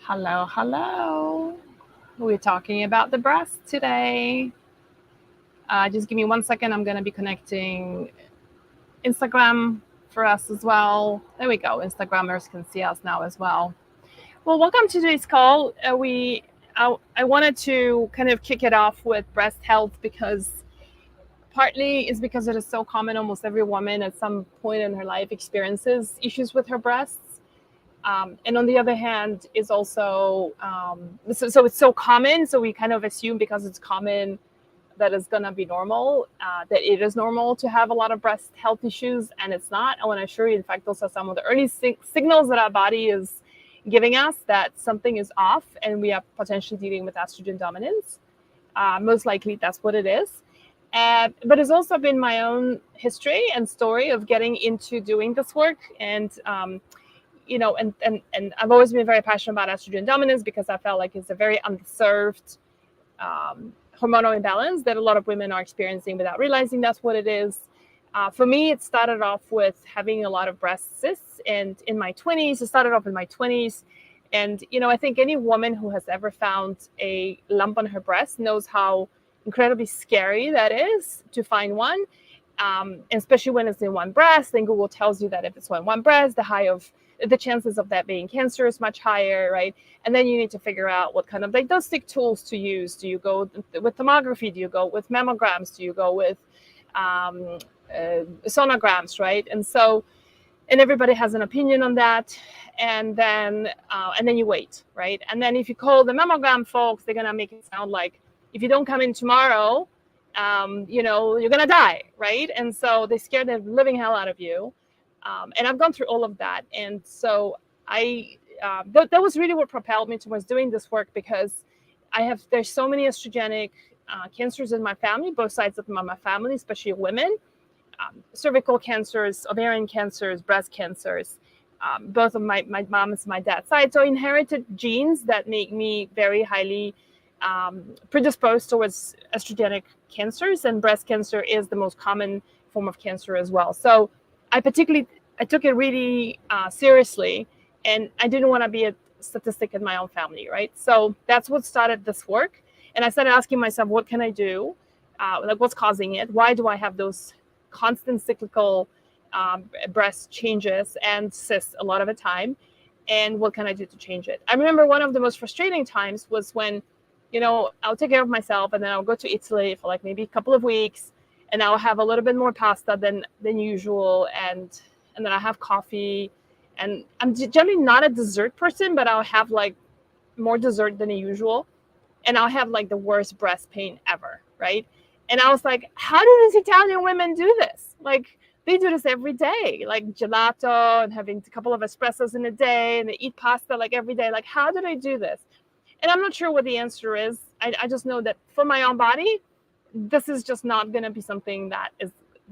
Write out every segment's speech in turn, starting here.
Hello, hello. We're talking about the breast today. Just give me 1 second. I'm going to be connecting Instagram for us as well. There we go. Instagrammers can see us now as well. Well, welcome to today's call. I wanted to kind of kick it off with breast health because partly is because it is so common. Almost every woman at some point in her life experiences issues with her breasts. And on the other hand, is also so it's so common. So we kind of assume because it's common that it's gonna be normal, that it is normal to have a lot of breast health issues, and it's not. I want to assure you, in fact, those are some of the early signals that our body is giving us that something is off, and we are potentially dealing with estrogen dominance. Most likely, that's what it is. But it's also been my own history and story of getting into doing this work, and and I've always been very passionate about estrogen dominance because I felt like it's a very underserved hormonal imbalance that a lot of women are experiencing without realizing that's what it is. For me, it started off with having a lot of breast cysts, and in my 20s, it started off in my 20s. And, I think any woman who has ever found a lump on her breast knows how incredibly scary that is to find one, especially when it's in one breast. Then Google tells you that if it's in one breast, the chances of that being cancer is much higher, right? And then you need to figure out what kind of diagnostic tools to use. Do you go with thermography? Do you go with mammograms? Do you go with sonograms, right? And everybody has an opinion on that. And then you wait, right? And then if you call the mammogram folks, they're gonna make it sound like if you don't come in tomorrow, you're gonna die, right? And so they scare the living hell out of you. And I've gone through all of that. And so that was really what propelled me towards doing this work, because there's so many estrogenic cancers in my family, both sides of my family, especially women, cervical cancers, ovarian cancers, breast cancers, both of my mom's and my dad's side. So inherited genes that make me very highly predisposed towards estrogenic cancers, and breast cancer is the most common form of cancer as well. So I took it really seriously, and I didn't want to be a statistic in my own family, right? So that's what started this work. And I started asking myself, what can I do? What's causing it? Why do I have those constant cyclical breast changes and cysts a lot of the time? And what can I do to change it? I remember one of the most frustrating times was when, I'll take care of myself, and then I'll go to Italy for like maybe a couple of weeks, and I'll have a little bit more pasta than usual, and then I have coffee, and I'm generally not a dessert person, but I'll have like more dessert than usual, and I'll have like the worst breast pain ever, right? And I was like, how do these Italian women do this? Like, they do this every day, like gelato and having a couple of espressos in a day, and they eat pasta like every day. Like, how do they do this? And I'm not sure what the answer is. I just know that for my own body, this is just not going to be something that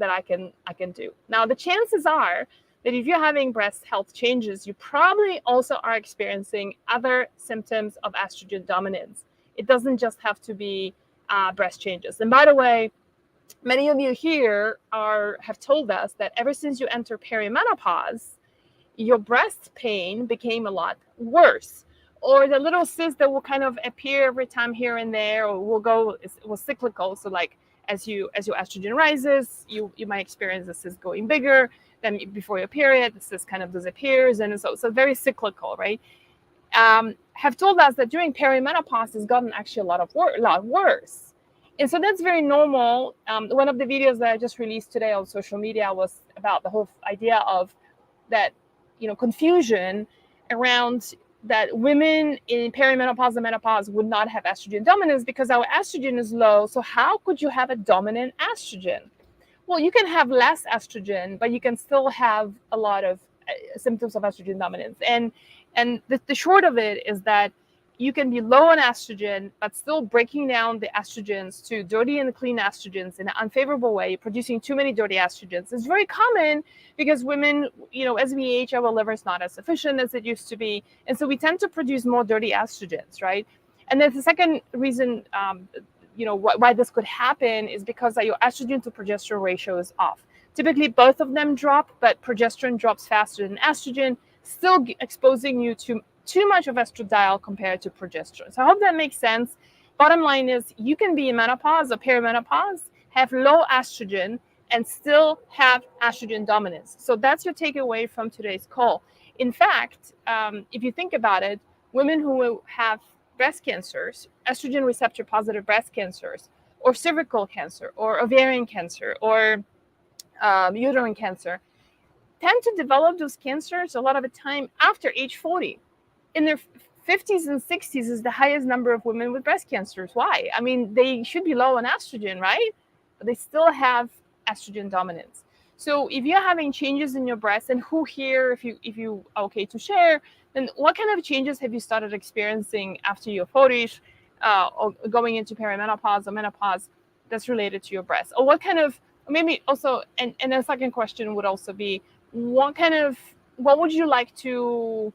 I can do. Now, the chances are that if you're having breast health changes, you probably also are experiencing other symptoms of estrogen dominance. It doesn't just have to be breast changes. And by the way, many of you here have told us that ever since you enter perimenopause, your breast pain became a lot worse. Or the little cyst that will kind of appear every time here and there, or was cyclical. So like as your estrogen rises, you might experience the cyst going bigger. Then before your period, the cyst kind of disappears, and so very cyclical, right? Have told us that during perimenopause, it's gotten actually a lot worse. And so that's very normal. One of the videos that I just released today on social media was about the whole idea of that, confusion around that women in perimenopause and menopause would not have estrogen dominance because our estrogen is low. So how could you have a dominant estrogen? Well, you can have less estrogen, but you can still have a lot of symptoms of estrogen dominance. And the short of it is that you can be low on estrogen, but still breaking down the estrogens to dirty and clean estrogens in an unfavorable way, producing too many dirty estrogens. It's very common because women, as we age, our liver is not as efficient as it used to be. And so we tend to produce more dirty estrogens, right? And then the second reason, why this could happen is because your estrogen to progesterone ratio is off. Typically, both of them drop, but progesterone drops faster than estrogen. still exposing you to too much of estradiol compared to progesterone. So I hope that makes sense. Bottom line is you can be in menopause or perimenopause, have low estrogen, and still have estrogen dominance. So that's your takeaway from today's call. In fact, if you think about it, women who have breast cancers, estrogen receptor positive breast cancers, or cervical cancer, or ovarian cancer, or uterine cancer, tend to develop those cancers a lot of the time after age 40. In their 50s and 60s is the highest number of women with breast cancers. Why? I mean, they should be low on estrogen, right? But they still have estrogen dominance. So if you're having changes in your breast, and who here, if you are okay to share, then what kind of changes have you started experiencing after your 40s, or going into perimenopause or menopause that's related to your breast? Or what kind of, maybe also, and the second question would also be, what would you like to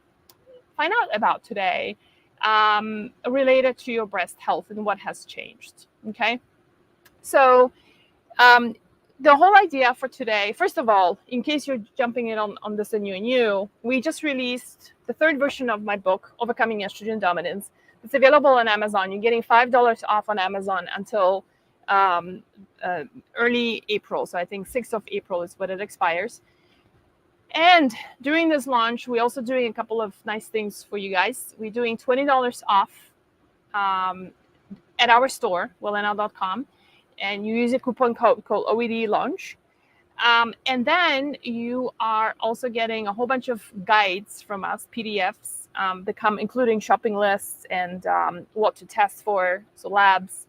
find out about today related to your breast health and what has changed? Okay, so the whole idea for today, first of all, in case you're jumping in on this and new, we just released the third version of my book, Overcoming Estrogen Dominance. It's available on Amazon. You're getting $5 off on Amazon until early April. So I think 6th of April is when it expires. And during this launch, we're also doing a couple of nice things for you guys. We're doing $20 off at our store, wellenow.com. And you use a coupon code called OED launch. And then you are also getting a whole bunch of guides from us, PDFs, that come including shopping lists and what to test for, so labs.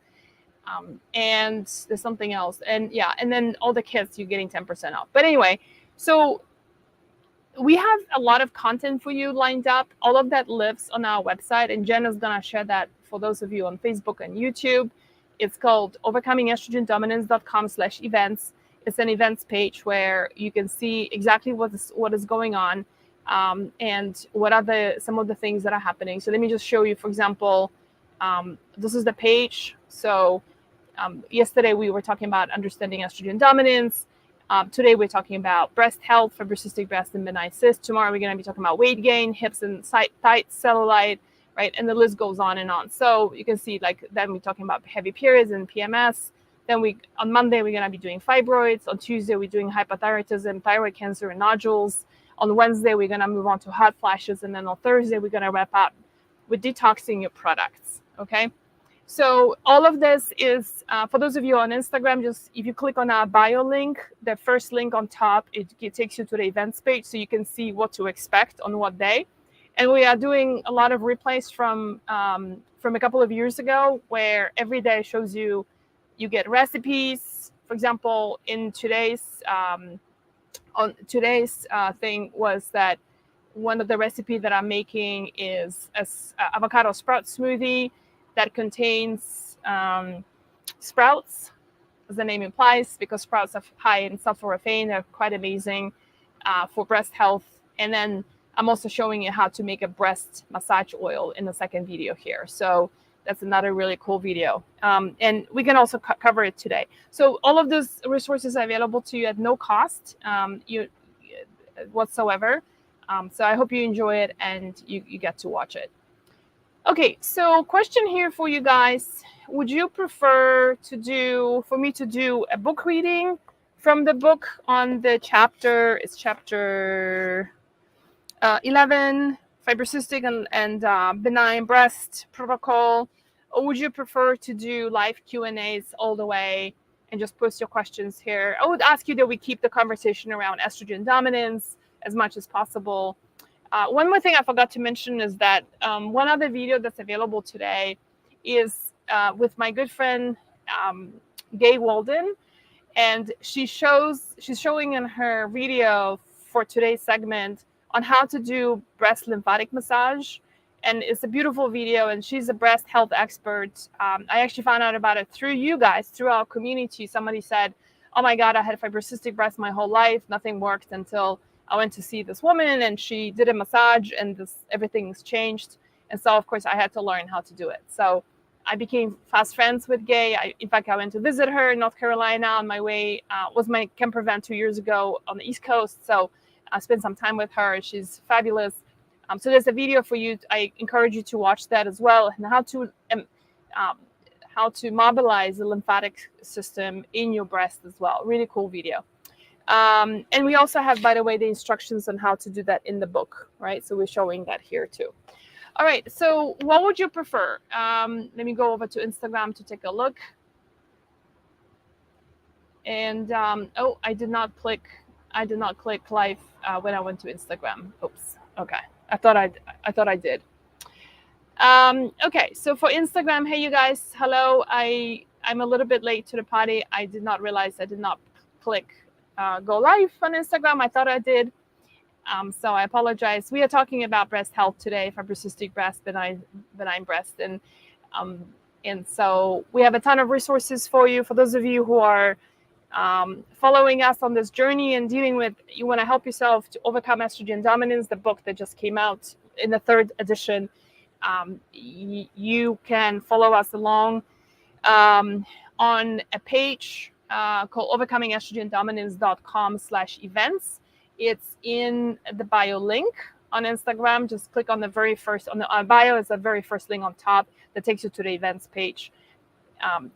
And there's something else. And yeah, and then all the kits, you're getting 10% off. But anyway, so we have a lot of content for you lined up. All of that lives on our website, and Jen is going to share that for those of you on Facebook and YouTube. It's called overcomingestrogendominance.com/events. It's an events page where you can see exactly what is going on, and what are some of the things that are happening. So let me just show you, for example, this is the page. So yesterday we were talking about understanding estrogen dominance. Today we're talking about breast health, fibrocystic breast and benign cyst. Tomorrow we're going to be talking about weight gain, hips and tight cellulite, right? And the list goes on and on. So you can see, like, then we're talking about heavy periods and PMS. Then on Monday we're going to be doing fibroids. On Tuesday we're doing hypothyroidism, thyroid cancer and nodules. On Wednesday we're going to move on to hot flashes, and then on Thursday we're going to wrap up with detoxing your products. Okay. So all of this is, for those of you on Instagram, just if you click on our bio link, the first link on top, it takes you to the events page so you can see what to expect on what day. And we are doing a lot of replays from a couple of years ago, where every day shows you get recipes. For example, in today's thing was that one of the recipes that I'm making is avocado sprout smoothie that contains sprouts, as the name implies, because sprouts are high in sulforaphane. They're quite amazing for breast health. And then I'm also showing you how to make a breast massage oil in the second video here. So that's another really cool video. And we can also cover it today. So all of those resources are available to you at no cost whatsoever. So I hope you enjoy it and you get to watch it. Okay, so question here for you guys. Would you prefer for me to do a book reading from the book on the chapter? It's chapter 11, fibrocystic and benign breast protocol. Or would you prefer to do live Q&As all the way and just post your questions here? I would ask you that we keep the conversation around estrogen dominance as much as possible. One more thing I forgot to mention is that one other video that's available today is with my good friend Gay Walden, and she's showing in her video for today's segment on how to do breast lymphatic massage, and it's a beautiful video. And she's a breast health expert. I actually found out about it through you guys, through our community. Somebody said, "Oh my God, I had fibrocystic breast my whole life. Nothing worked until I went to see this woman, and she did a massage, and everything's changed." And so, of course, I had to learn how to do it. So I became fast friends with Gay. In fact, I went to visit her in North Carolina on my way. Was my camper van 2 years ago on the East Coast. So spend some time with her. She's fabulous. So there's a video for you. I encourage you to watch that as well, and how to mobilize the lymphatic system in your breast as well. Really cool video. And we also have, by the way, the instructions on how to do that in the book, right? So we're showing that here too. All right, so what would you prefer? Let me go over to Instagram to take a look. And oh, I did not click live when I went to Instagram. Oops. Okay, I thought I did. Okay, so for Instagram, hey you guys, hello. I'm a little bit late to the party. I did not realize I did not click go live on Instagram. I thought I did. So I apologize. We are talking about breast health today, fibrocystic breast, benign breast, and so we have a ton of resources for you. For those of you who are following us on this journey and dealing with, you want to help yourself to overcome estrogen dominance, the book that just came out in the 3rd edition, you can follow us along on a page called overcomingestроgendominance.com/events. It's in the bio link on Instagram. Just click on the very first, on the bio is the very first link on top that takes you to the events page.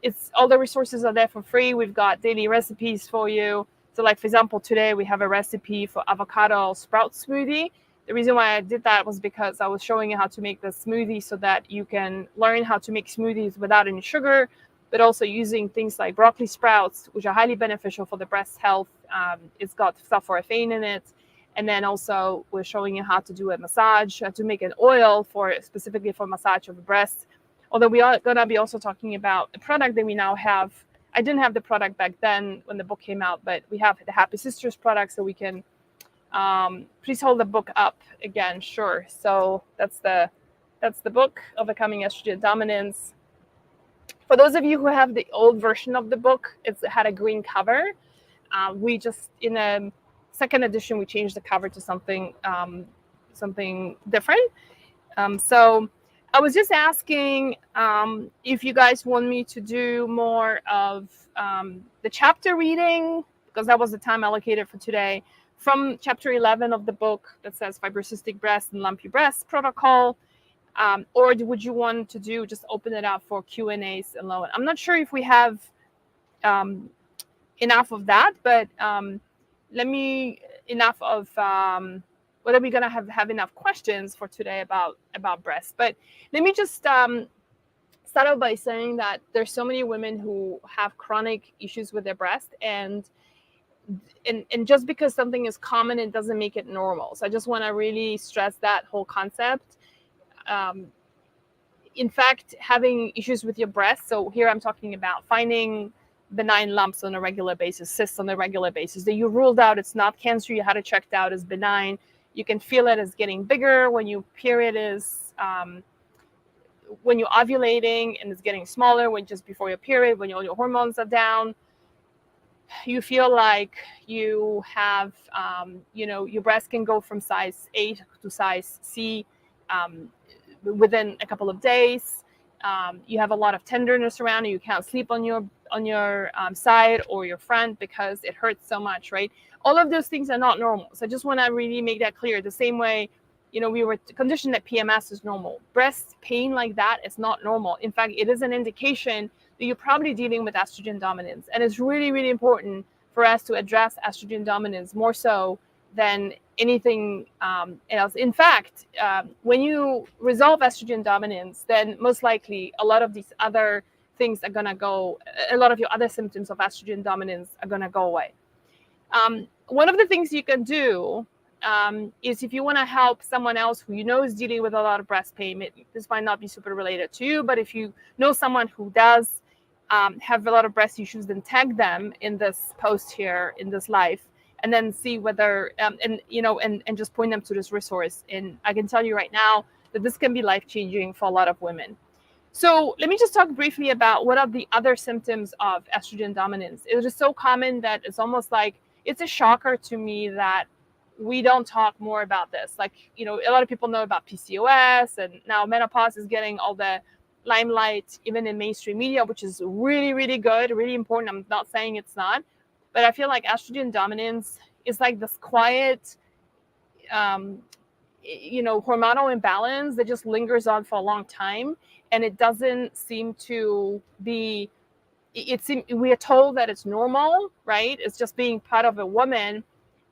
It's all the resources are there for free. We've got daily recipes for you. So like, for example, today we have a recipe for avocado sprout smoothie. The reason why I did that was because I was showing you how to make the smoothie so that you can learn how to make smoothies without any sugar, but also using things like broccoli sprouts, which are highly beneficial for the breast health. It's got sulforaphane in it. And then also we're showing you how to do a massage, to make an oil specifically for massage of the breast. Although we are going to be also talking about a product that we now have. I didn't have the product back then when the book came out, but we have the Happy Sisters product, so we can, please hold the book up again. Sure. So that's the book, Overcoming Estrogen Dominance. For those of you who have the old version of the book, it had a green cover. We just, in a 2nd edition, we changed the cover to something different. So I was just asking if you guys want me to do more of the chapter reading, because that was the time allocated for today, from chapter 11 of the book that says Fibrocystic Breast and Lumpy Breast Protocol. Or would you want to just open it up for Q&As alone? I'm not sure if we have enough of that, but whether we're going to have enough questions for today about breasts. But let me just start off by saying that there's so many women who have chronic issues with their breast, and just because something is common, it doesn't make it normal. So I just want to really stress that whole concept. In fact, having issues with your breast, so here I'm talking about finding benign lumps on a regular basis, cysts on a regular basis, that you ruled out it's not cancer, you had it checked out as benign. You can feel it as getting bigger when your period is, when you're ovulating, and it's getting smaller when just before your period, when all your hormones are down. You feel like you have, your breast can go from size A to size C within a couple of days. You have a lot of tenderness around you. You can't sleep on your side or your front because it hurts so much, right? All of those things are not normal. So I just want to really make that clear. The same way, we were conditioned that PMS is normal. Breast pain like that is not normal. In fact, it is an indication that you're probably dealing with estrogen dominance. And it's really, really important for us to address estrogen dominance more so than anything else. In fact, when you resolve estrogen dominance, then most likely a lot of these other things are going to go, a lot of your other symptoms of estrogen dominance are going to go away. One of the things you can do is, if you want to help someone else who is dealing with a lot of breast pain, this might not be super related to you, but if you know someone who does have a lot of breast issues, then tag them in this post here, in this live, and then see whether, and just point them to this resource. And I can tell you right now that this can be life-changing for a lot of women. So let me just talk briefly about what are the other symptoms of estrogen dominance. It is so common that it's almost like, it's a shocker to me that we don't talk more about this. Like, a lot of people know about PCOS, and now menopause is getting all the limelight, even in mainstream media, which is really, really good, really important. I'm not saying it's not, but I feel like estrogen dominance is like this quiet hormonal imbalance that just lingers on for a long time, and it doesn't seem to be. We are told that it's normal, right? It's just being part of a woman.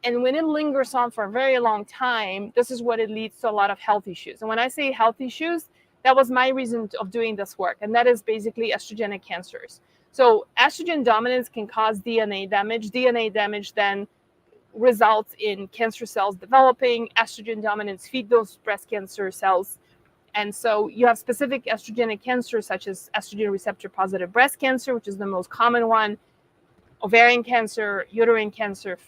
And when it lingers on for a very long time, this is what it leads to a lot of health issues. And when I say health issues, that was my reason of doing this work. And that is basically estrogenic cancers. So estrogen dominance can cause DNA damage. DNA damage then results in cancer cells developing. Estrogen dominance feed those breast cancer cells. And so you have specific estrogenic cancers, such as estrogen receptor positive breast cancer, which is the most common one, ovarian cancer, uterine cancer,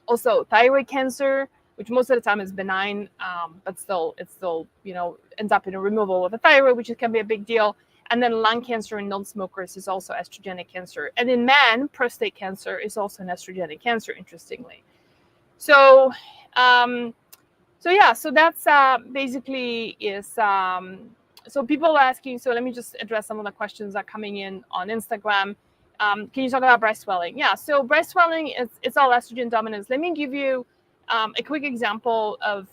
also thyroid cancer, which most of the time is benign, but it still ends up in a removal of a thyroid, which can be a big deal. And then lung cancer in non-smokers is also estrogenic cancer. And in men, prostate cancer is also an estrogenic cancer, interestingly. So that's basically is. So people are asking, so let me just address some of the questions that are coming in on Instagram. Can you talk about breast swelling? Yeah, so breast swelling, it's all estrogen dominance. Let me give you a quick example of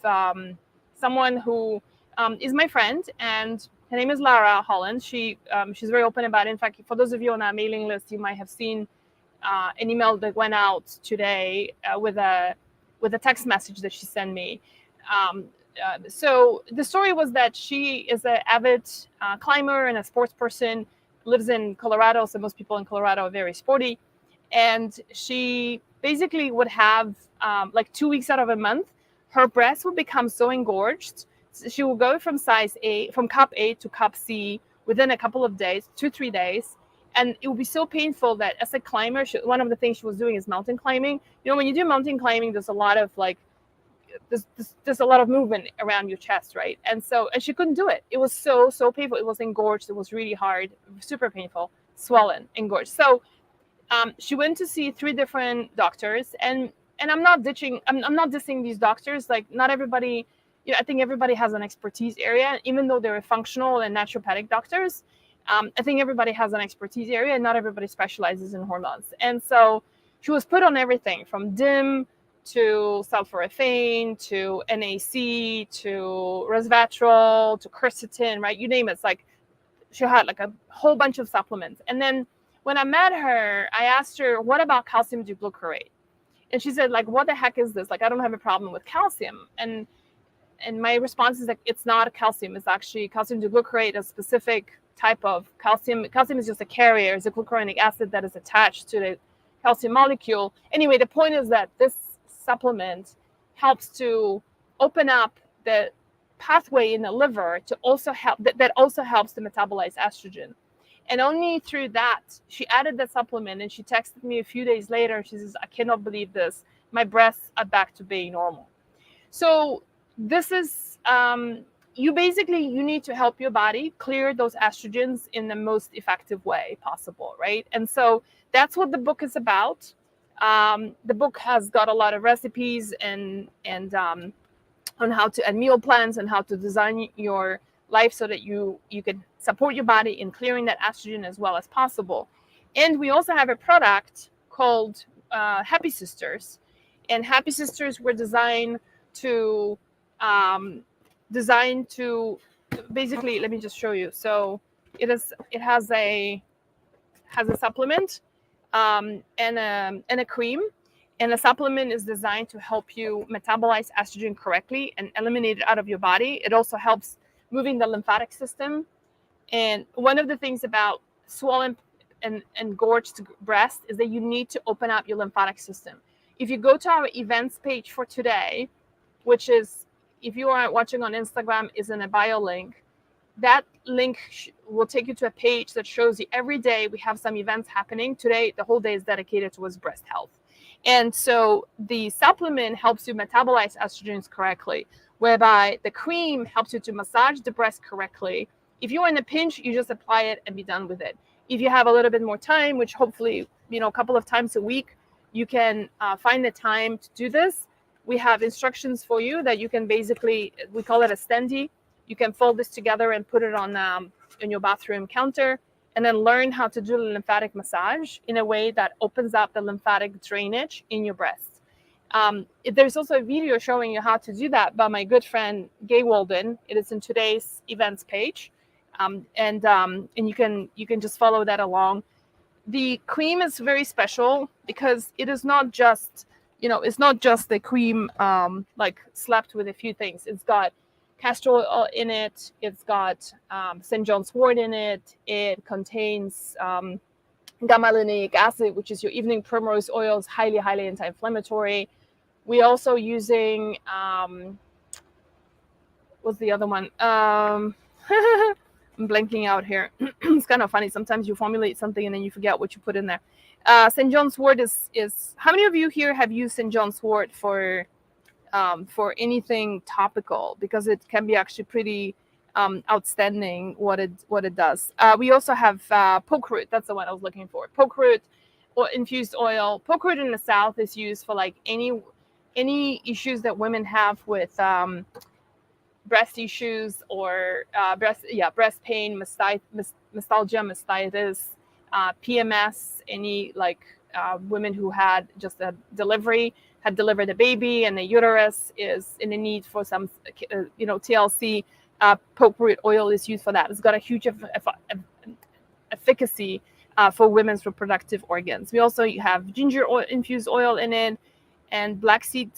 someone who is my friend, and her name is Lara Holland. She's very open about it. In fact, for those of you on our mailing list, you might have seen an email that went out today with a text message that she sent me. So the story was that she is an avid climber and a sports person, lives in Colorado. So most people in Colorado are very sporty. And she basically would have like 2 weeks out of a month, her breasts would become so engorged. She will go from cup A to cup C within a couple of days, 2-3 days. And it will be so painful that as a climber, one of the things she was doing is mountain climbing. When you do mountain climbing, there's a lot of there's a lot of movement around your chest, right? And she couldn't do it. It was so painful. It was engorged. It was really hard, super painful, swollen, engorged. So she went to see 3 different doctors, and I'm not dissing these doctors. Like, not everybody, I think everybody has an expertise area, even though they're functional and naturopathic doctors. I think everybody has an expertise area, and not everybody specializes in hormones. And so she was put on everything from DIM to sulforaphane to NAC to resveratrol to quercetin, right? You name it. It's like she had like a whole bunch of supplements. And then when I met her, I asked her, what about calcium duglucarate? And she said, like, what the heck is this? Like, I don't have a problem with calcium. And my response is like, it's not calcium. It's actually calcium duglucarate, a specific type of calcium. Calcium is just a carrier. It's a glucuronic acid that is attached to the calcium molecule. Anyway, the point is that this supplement helps to open up the pathway in the liver to also help that also helps to metabolize estrogen. And only through that, she added the supplement, and she texted me a few days later. She says, I cannot believe this. My breasts are back to being normal. So this is, you need to help your body clear those estrogens in the most effective way possible, right? And so that's what the book is about. The book has got a lot of recipes and on how to, and meal plans, and how to design your life so that you can support your body in clearing that estrogen as well as possible. And we also have a product called Happy Sisters, and Happy Sisters were designed to basically, let me just show you. So it has a supplement and a cream. And the supplement is designed to help you metabolize estrogen correctly and eliminate it out of your body. It also helps moving the lymphatic system. And one of the things about swollen and engorged breast is that you need to open up your lymphatic system. If you go to our events page for today, which is, if you are watching on Instagram, is in a bio link, that link will take you to a page that shows you every day we have some events happening. Today, the whole day is dedicated towards breast health. And so the supplement helps you metabolize estrogens correctly, whereby the cream helps you to massage the breast correctly. If you're in a pinch, you just apply it and be done with it. If you have a little bit more time, which hopefully, a couple of times a week, you can find the time to do this. We have instructions for you that you can basically, we call it a standee. You can fold this together and put it on in your bathroom counter, and then learn how to do the lymphatic massage in a way that opens up the lymphatic drainage in your breast. There's also a video showing you how to do that by my good friend Gay Walden. It is in today's events page, and you can just follow that along. The cream is very special because it is not just, it's not just the cream like slapped with a few things. It's got castor oil in it. It's got St. John's wort in it. It contains gamma linolenic acid, which is your evening primrose oil. Is highly, highly anti-inflammatory. We also using what's the other one? I'm blanking out here. It's kind of funny. Sometimes you formulate something and then you forget what you put in there. St. John's wort is how many of you here have used St. John's wort for anything topical? Because it can be actually pretty outstanding what it does. We also have poke root. That's the one I was looking for. Poke root or infused oil. Poke root in the South is used for like any issues that women have with breast issues or breast pain, mastalgia, mastitis, PMS, any like women who had just a delivery, had delivered a baby, and the uterus is in the need for some, TLC. Poke root oil is used for that. It's got a huge efficacy for women's reproductive organs. We also have ginger oil, infused oil in it, and black seed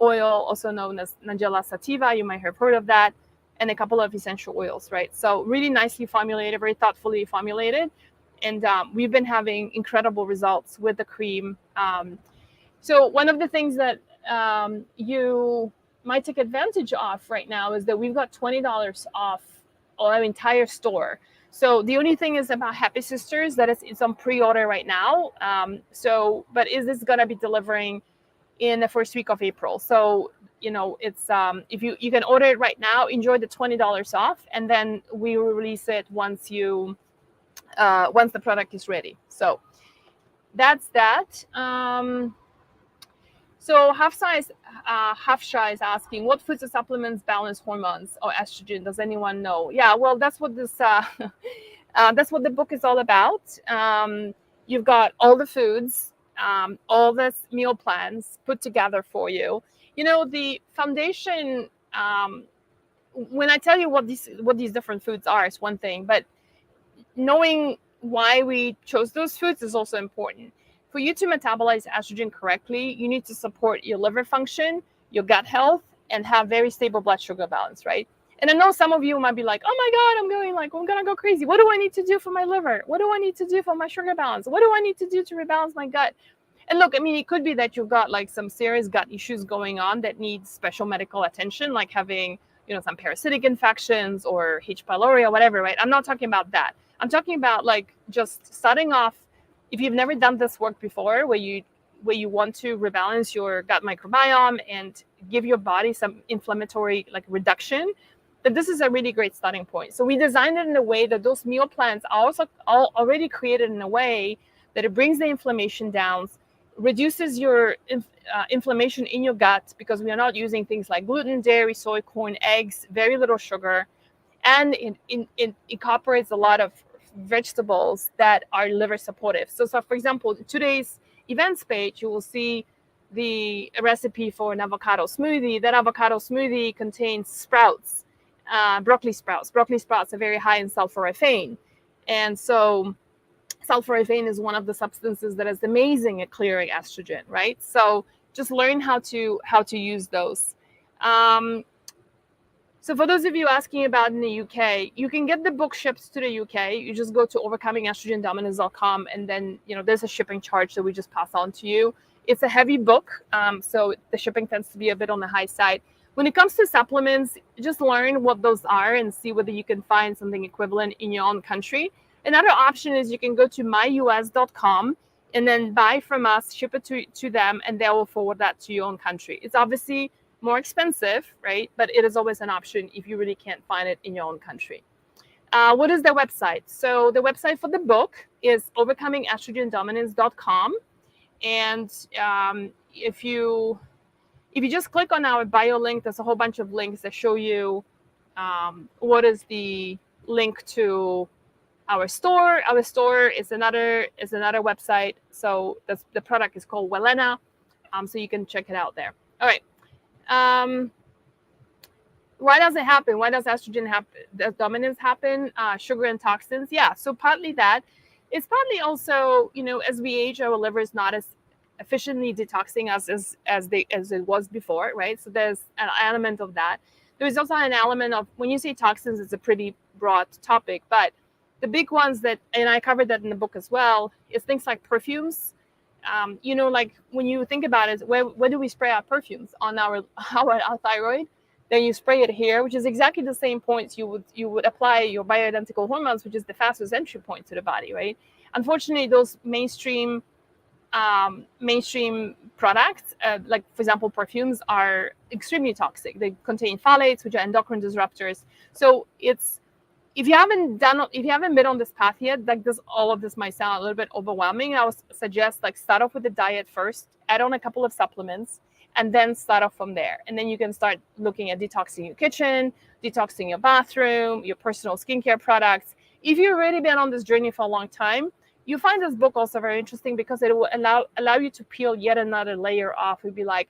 oil, also known as Nigella sativa. You might have heard of that, and a couple of essential oils, right? So really nicely formulated, very thoughtfully formulated, and we've been having incredible results with the cream. So one of the things that you might take advantage of right now is that we've got $20 off our entire store. So the only thing is about Happy Sisters that it's on pre-order right now. But is this gonna be delivering in the first week of April? So it's if you can order it right now, enjoy the $20 off, and then we will release it once the product is ready. So that's that. So Half Shy is asking, what foods or supplements balance hormones or estrogen? Does anyone know? Yeah, well, that's what this that's what the book is all about. You've got all the foods, all the meal plans put together for you. The foundation. When I tell you what these different foods are, is one thing, but knowing why we chose those foods is also important. For you to metabolize estrogen correctly, you need to support your liver function, your gut health, and have very stable blood sugar balance, right? And I know some of you might be like, oh my God, I'm gonna go crazy. What do I need to do for my liver? What do I need to do for my sugar balance? What do I need to do to rebalance my gut? And look, I mean, it could be that you've got like some serious gut issues going on that need special medical attention, like having, some parasitic infections or H. pylori or whatever, right? I'm not talking about that. I'm talking about like just starting off. If you've never done this work before, where you want to rebalance your gut microbiome and give your body some inflammatory reduction, then this is a really great starting point. So we designed it in a way that those meal plans are also all already created in a way that it brings the inflammation down, reduces your inflammation in your gut, because we are not using things like gluten, dairy, soy, corn, eggs, very little sugar, and it incorporates a lot of vegetables that are liver supportive. So for example, today's events page, you will see the recipe for an avocado smoothie. That avocado smoothie contains sprouts, broccoli sprouts. Broccoli sprouts are very high in sulforaphane, and so sulforaphane is one of the substances that is amazing at clearing estrogen, right? So just learn how to use those. So for those of you asking about in the UK, you can get the book shipped to the UK. You just go to overcomingestrogendominance.com, and then there's a shipping charge that we just pass on to you. It's a heavy book, so the shipping tends to be a bit on the high side. When it comes to supplements, just learn what those are and see whether you can find something equivalent in your own country. Another option is you can go to myus.com and then buy from us, ship it to them, and they will forward that to your own country. It's obviously more expensive, right? But it is always an option if you really can't find it in your own country. What is the website? So the website for the book is overcomingestrogendominance.com. And if you just click on our bio link, there's a whole bunch of links that show you what is the link to our store. Our store is another website. So the product is called Welena. So you can check it out there. All right. Why does it happen? Why does estrogen dominance happen? Sugar and toxins. Yeah. So partly that. It's partly also, as we age, our liver is not as efficiently detoxing us as it was before, right? So there's an element of that. There's also an element of, when you say toxins, it's a pretty broad topic, but the big ones that, and I covered that in the book as well, is things like perfumes. Like when you think about it, where do we spray our perfumes? On our thyroid. Then you spray it here, which is exactly the same points you would apply your bioidentical hormones, which is the fastest entry point to the body, right? Unfortunately, those mainstream products, like for example perfumes, are extremely toxic. They contain phthalates, which are endocrine disruptors. So if you haven't been on this path yet, like all of this might sound a little bit overwhelming. I would suggest start off with the diet first, add on a couple of supplements, and then start off from there. And then you can start looking at detoxing your kitchen, detoxing your bathroom, your personal skincare products. If you've already been on this journey for a long time, you find this book also very interesting because it will allow you to peel yet another layer off. You'd be like,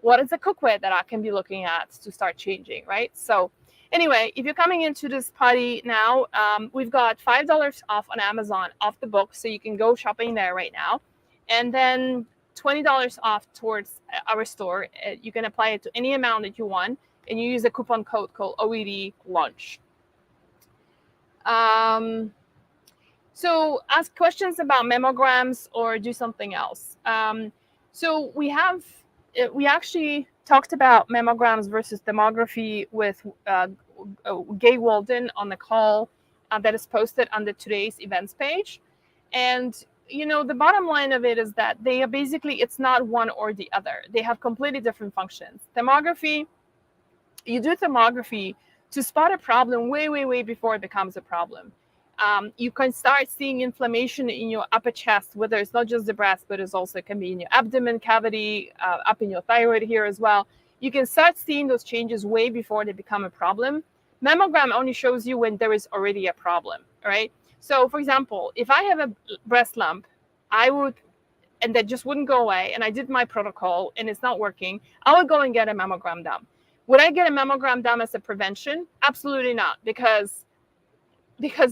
what is the cookware that I can be looking at to start changing, right? So anyway, if you're coming into this party now, we've got $5 off on Amazon off the book, so you can go shopping there right now. And then $20 off towards our store. You can apply it to any amount that you want, and you use a coupon code called OED Launch. So ask questions about mammograms or do something else. So we actually talked about mammograms versus thermography with Gay Walden on the call that is posted on the today's events page. And the bottom line of it is that they are basically, it's not one or the other. They have completely different functions. Thermography, you do thermography to spot a problem way, way, way before it becomes a problem. You can start seeing inflammation in your upper chest, whether it's not just the breast, but it can be in your abdomen cavity, up in your thyroid here as well. You can start seeing those changes way before they become a problem. Mammogram only shows you when there is already a problem, right? So, for example, if I have a breast lump, and that just wouldn't go away, and I did my protocol and it's not working, I would go and get a mammogram done. Would I get a mammogram done as a prevention? Absolutely not, because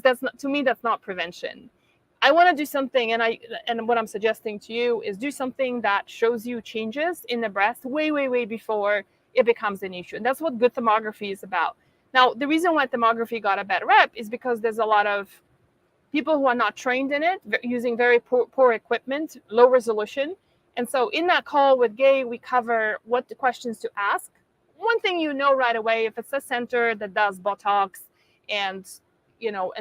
that's not, to me, that's not prevention. I want to do something, and what I'm suggesting to you is do something that shows you changes in the breast way, way, way before it becomes an issue. And that's what good thermography is about. Now, the reason why thermography got a bad rep is because there's a lot of people who are not trained in it, using very poor equipment, low resolution. And so in that call with Gay, we cover what the questions to ask. One thing right away, if it's a center that does Botox and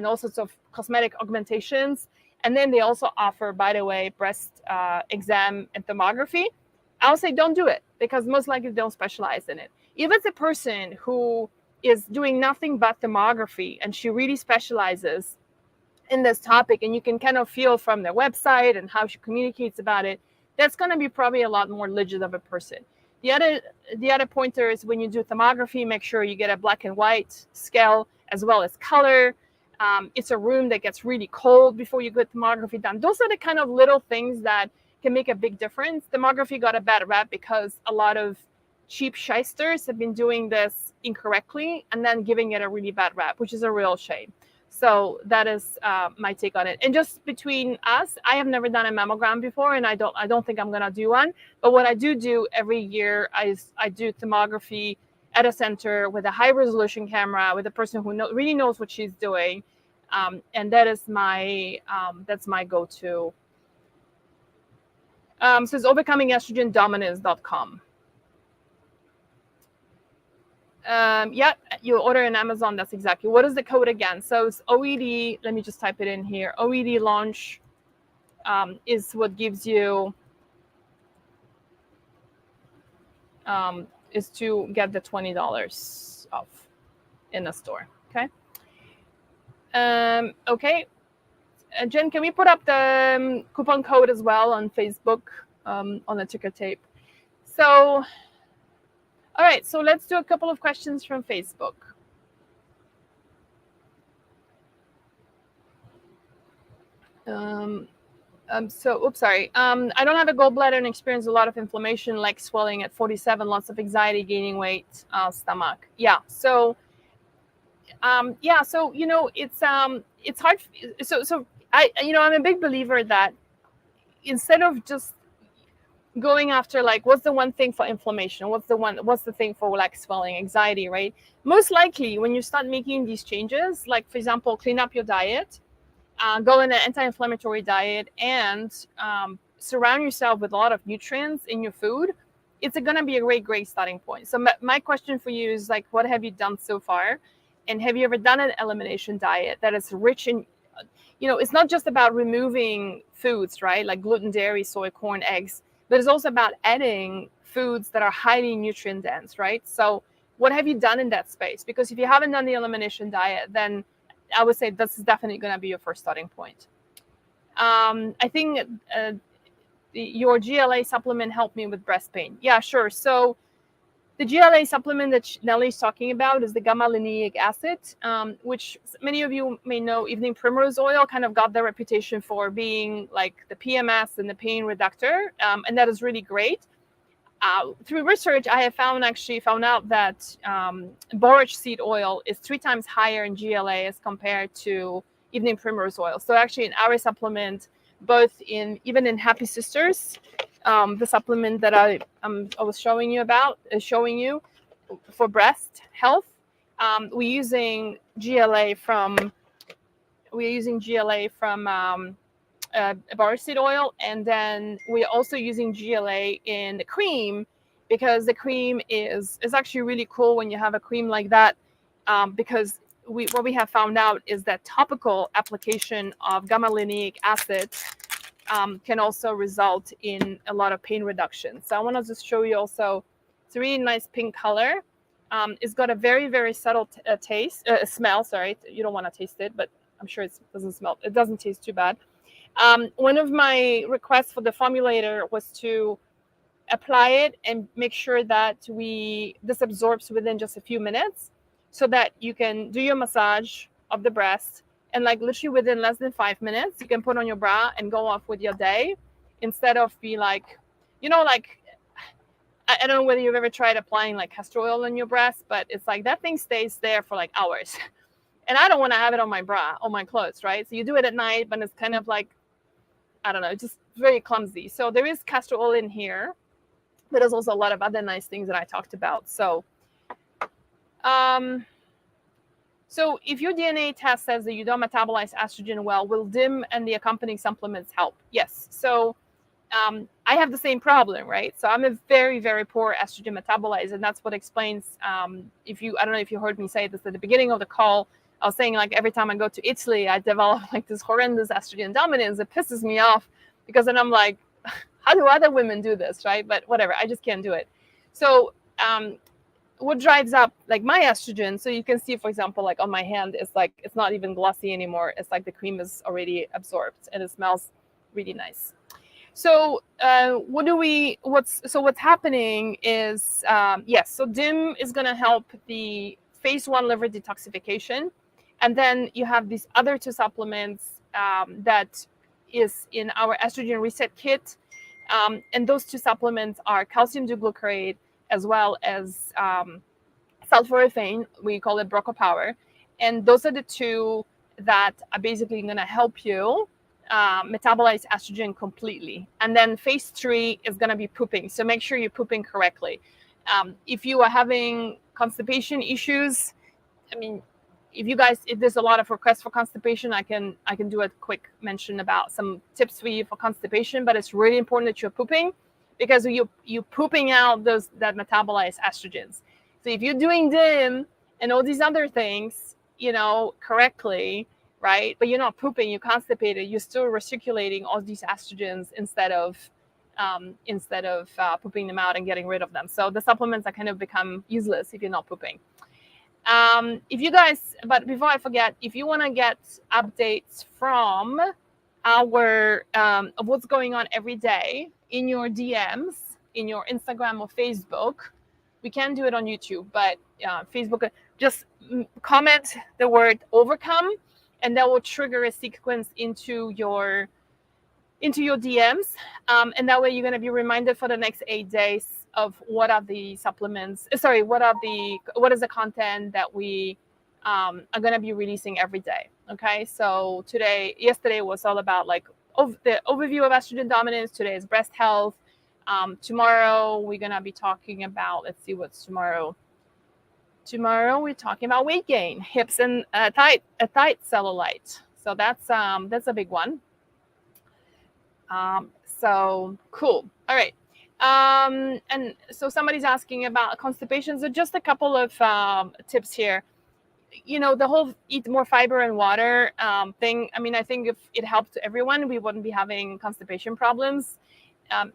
all sorts of cosmetic augmentations, and then they also offer, by the way, breast exam and thermography, I'll say don't do it, because most likely they don't specialize in it. If it's a person who is doing nothing but thermography and she really specializes in this topic, and you can kind of feel from their website and how she communicates about it, that's going to be probably a lot more legit of a person. The other pointer is, when you do thermography, make sure you get a black and white scale as well as color. It's a room that gets really cold before you get thermography done. Those are the kind of little things that can make a big difference. Thermography got a bad rap because a lot of cheap shysters have been doing this incorrectly and then giving it a really bad rap, which is a real shame. So that is my take on it. And just between us, I have never done a mammogram before, and I don't think I'm gonna do one. But what I do every year is I do thermography at a center with a high resolution camera with a person who really knows what she's doing, and that is that's my go-to. So it's overcomingestrogendominance.com. Yeah, you order on Amazon. That's exactly. What is the code again? So it's OED. Let me just type it in here. OED Launch is what gives you is to get the $20 off in the store. Okay. Okay. Jen, can we put up the coupon code as well on Facebook on the ticker tape? So. All right, so let's do a couple of questions from Facebook. Oops, sorry. I don't have a gallbladder and experience a lot of inflammation, like swelling at 47, lots of anxiety, gaining weight, stomach. Yeah. So, So it's hard. I'm a big believer that instead of just going after like what's the one thing for inflammation, what's the thing for like swelling, anxiety, right? Most likely, when you start making these changes, like for example, clean up your diet. Go in an anti-inflammatory diet and surround yourself with a lot of nutrients in your food, it's going to be a great starting point. So my question for you is like, what have you done so far? And have you ever done an elimination diet that is rich in, it's not just about removing foods, right? Like gluten, dairy, soy, corn, eggs, but it's also about adding foods that are highly nutrient dense, right? So what have you done in that space? Because if you haven't done the elimination diet, then I would say this is definitely going to be your first starting point. I think your GLA supplement helped me with breast pain. Yeah, sure. So the GLA supplement that Nellie's talking about is the gamma linolenic acid, which many of you may know. Evening primrose oil kind of got the reputation for being like the PMS and the pain reductor, and that is really great. Through research, I have found out that borage seed oil is 3 times higher in GLA as compared to evening primrose oil. So actually, in our supplement, even in Happy Sisters, the supplement that I was showing you for breast health, we're using GLA from borage seed oil, and then we're also using GLA in the cream, because the cream is actually really cool when you have a cream like that, because what we have found out is that topical application of gamma linolenic acid can also result in a lot of pain reduction. So I want to just show you also, it's a really nice pink color. It's got a very, very subtle smell. Sorry, you don't want to taste it, but I'm sure it doesn't taste too bad. One of my requests for the formulator was to apply it and make sure that this absorbs within just a few minutes, so that you can do your massage of the breast, and like literally within less than 5 minutes, you can put on your bra and go off with your day, instead of be like, I don't know whether you've ever tried applying like castor oil on your breast, but it's like that thing stays there for like hours. And I don't want to have it on my bra, on my clothes, right? So you do it at night, but it's kind of like, I don't know, just very clumsy. So there is castor oil in here, but there's also a lot of other nice things that I talked about. So, so if your DNA test says that you don't metabolize estrogen well, will DIM and the accompanying supplements help? Yes. So I have the same problem, right? So I'm a very, very poor estrogen metabolizer, and that's what explains, I don't know if you heard me say this at the beginning of the call, I was saying like every time I go to Italy, I develop like this horrendous estrogen dominance. It pisses me off, because then I'm like, how do other women do this, right? But whatever, I just can't do it. So what drives up like my estrogen? So you can see, for example, like on my hand, it's like it's not even glossy anymore. It's like the cream is already absorbed, and it smells really nice. So what's happening is yes. So DIM is going to help the phase 1 liver detoxification. And then you have these other 2 supplements that is in our estrogen reset kit. And those 2 supplements are calcium D-glucarate, as well as sulforaphane. We call it Broco Power. And those are the 2 that are basically going to help you metabolize estrogen completely. And then phase 3 is going to be pooping. So make sure you're pooping correctly. If you are having constipation issues, I mean, if there's a lot of requests for constipation, I can do a quick mention about some tips for you for constipation, but it's really important that you're pooping, because you're pooping out that metabolize estrogens. So if you're doing DIM and all these other things, correctly, right, but you're not pooping, you're constipated, you're still recirculating all these estrogens instead of pooping them out and getting rid of them. So the supplements are kind of become useless if you're not pooping. But before I forget, if you want to get updates from our of what's going on every day in your DMs, in your Instagram or Facebook, we can do it on YouTube, but Facebook, just comment the word overcome, and that will trigger a sequence into your into your DMs. And that way you're going to be reminded for the next 8 days of what are the supplements, what is the content that we are going to be releasing every day. Okay. So yesterday was all about like the overview of estrogen dominance. Today is breast health. Tomorrow we're going to be talking about, let's see what's tomorrow. Tomorrow we're talking about weight gain, hips and tight cellulite. So that's a big one. So cool. All right. And so somebody's asking about constipation. So just a couple of tips here. The whole eat more fiber and water thing. I mean, I think if it helped everyone, we wouldn't be having constipation problems.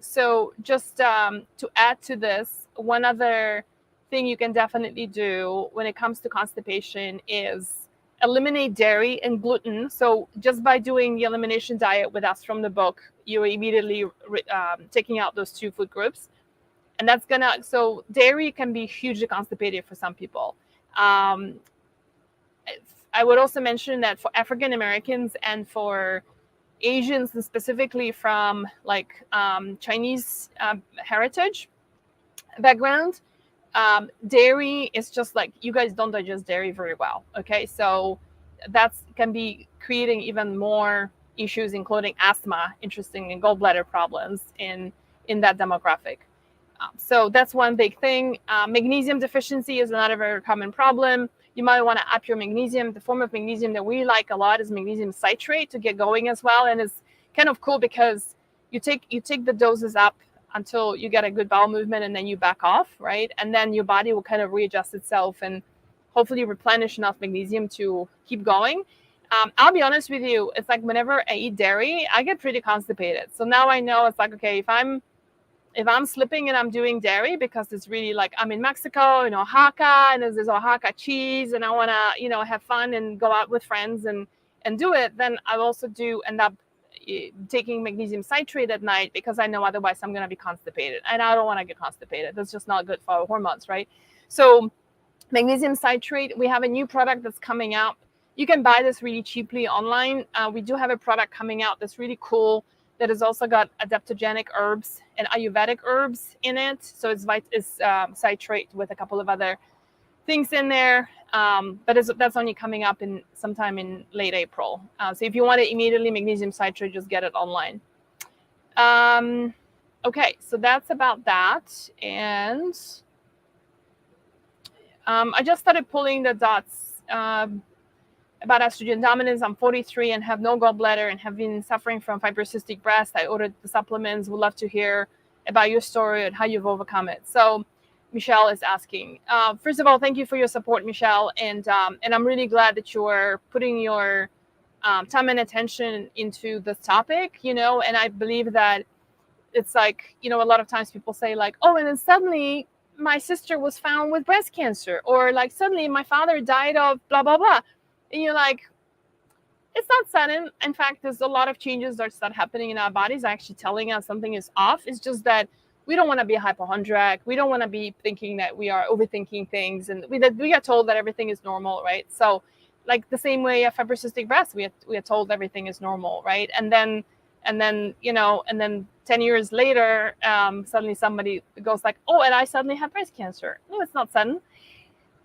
So just to add to this, one other thing you can definitely do when it comes to constipation is eliminate dairy and gluten. So just by doing the elimination diet with us from the book, you're immediately taking out those two food groups. And so dairy can be hugely constipating for some people. I would also mention that for African Americans and for Asians, and specifically from like Chinese heritage background, dairy is just like, you guys don't digest dairy very well. Okay, so that can be creating even more issues, including asthma, interesting, and gallbladder problems in that demographic. So that's one big thing. Magnesium deficiency is another very common problem. You might want to up your magnesium. The form of magnesium that we like a lot is magnesium citrate to get going as well. And it's kind of cool because you take the doses up until you get a good bowel movement, and then you back off, right? And then your body will kind of readjust itself and hopefully replenish enough magnesium to keep going. I'll be honest with you, it's like whenever I eat dairy, I get pretty constipated. So now I know it's like, okay, if I'm slipping and I'm doing dairy because it's really like I'm in Mexico, in Oaxaca, and there's Oaxaca cheese, and I want to, have fun and go out with friends and do it, then I also do end up taking magnesium citrate at night because I know otherwise I'm going to be constipated, and I don't want to get constipated. That's just not good for our hormones, right? So magnesium citrate, we have a new product that's coming out. You can buy this really cheaply online. We do have a product coming out that's really cool that has also got adaptogenic herbs and Ayurvedic herbs in it. So it's citrate with a couple of other things in there. But that's only coming up sometime in late April. So if you want it immediately, magnesium citrate, just get it online. Okay, so that's about that. And I just started pulling the dots about estrogen dominance. I'm 43 and have no gallbladder and have been suffering from fibrocystic breast. I ordered the supplements. Would love to hear about your story and how you've overcome it. So Michelle is asking, first of all, thank you for your support, Michelle. And I'm really glad that you're putting your time and attention into this topic, and I believe that it's like, a lot of times people say like, oh, and then suddenly my sister was found with breast cancer, or like suddenly my father died of blah, blah, blah. And you're like, it's not sudden. In fact, there's a lot of changes that start happening in our bodies actually telling us something is off. It's just that we don't want to be a hypochondriac. We don't want to be thinking that we are overthinking things. And we are told that everything is normal, right? So like the same way a fibrocystic breast, we are told everything is normal, right? And then 10 years later, suddenly somebody goes like, oh, and I suddenly have breast cancer. No, it's not sudden.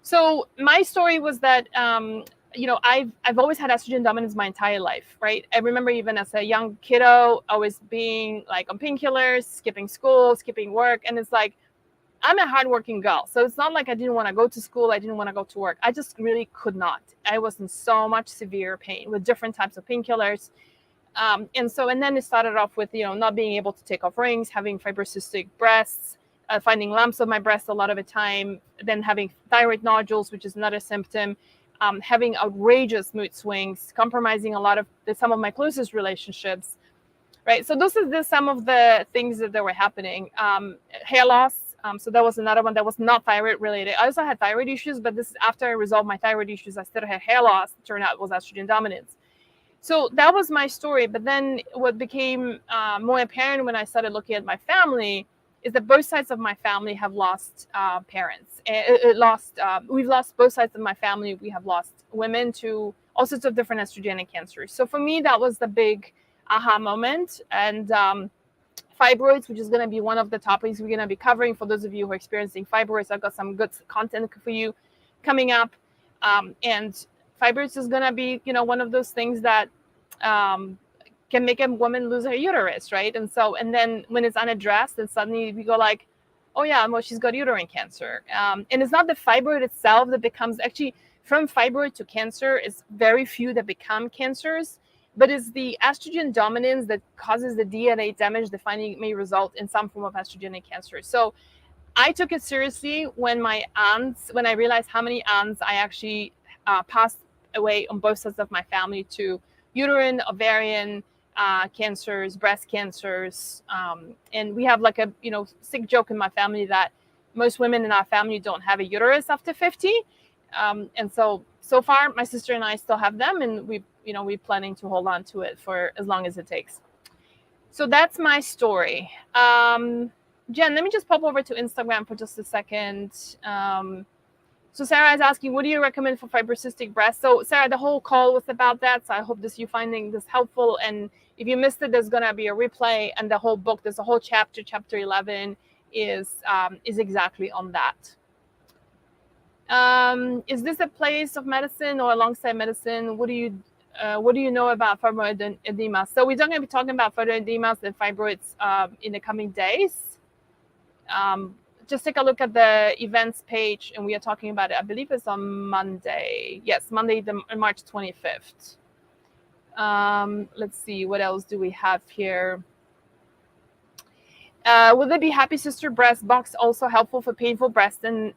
So my story was that, I've always had estrogen dominance my entire life, right? I remember even as a young kiddo, always being like on painkillers, skipping school, skipping work. And it's like, I'm a hardworking girl. So it's not like I didn't want to go to school. I didn't want to go to work. I just really could not. I was in so much severe pain with different types of painkillers. And then it started off with, not being able to take off rings, having fibrocystic breasts, finding lumps on my breast a lot of the time, then having thyroid nodules, which is another symptom. Having outrageous mood swings, compromising some of my closest relationships, right? So those are some of the things that were happening. Hair loss. So that was another one that was not thyroid related. I also had thyroid issues, but this is after I resolved my thyroid issues. I still had hair loss. It turned out it was estrogen dominance. So that was my story. But then what became more apparent when I started looking at my family is that both sides of my family have lost parents. We've lost both sides of my family. We have lost women to all sorts of different estrogenic cancers. So for me, that was the big aha moment. And fibroids, which is going to be one of the topics we're going to be covering. For those of you who are experiencing fibroids, I've got some good content for you coming up. And fibroids is going to be, one of those things that can make a woman lose her uterus, right? And then when it's unaddressed, and suddenly we go like, oh yeah, well, she's got uterine cancer. And it's not the fibroid itself that becomes, actually, from fibroid to cancer, it's very few that become cancers, but it's the estrogen dominance that causes the DNA damage that finally may result in some form of estrogenic cancer. So I took it seriously when I realized how many aunts I actually passed away on both sides of my family to uterine, ovarian cancers, breast cancers. And we have like a, sick joke in my family that most women in our family don't have a uterus after 50. And so far, my sister and I still have them, and we're planning to hold on to it for as long as it takes. So that's my story. Jen, let me just pop over to Instagram for just a second. So Sarah is asking, what do you recommend for fibrocystic breast? So Sarah, the whole call was about that. So I hope you're finding this helpful. And if you missed it, there's going to be a replay, and the whole book, there's a whole chapter 11 is exactly on that. Is this a place of medicine or alongside medicine? What do you know about fibroid edema? So we're going to be talking about fibroid edemas and fibroids in the coming days. Just take a look at the events page, and we are talking about it. I believe it's on Monday. Yes, Monday, March 25th. Let's see, what else do we have here? Will the Be Happy Sister breast box also helpful for painful breast and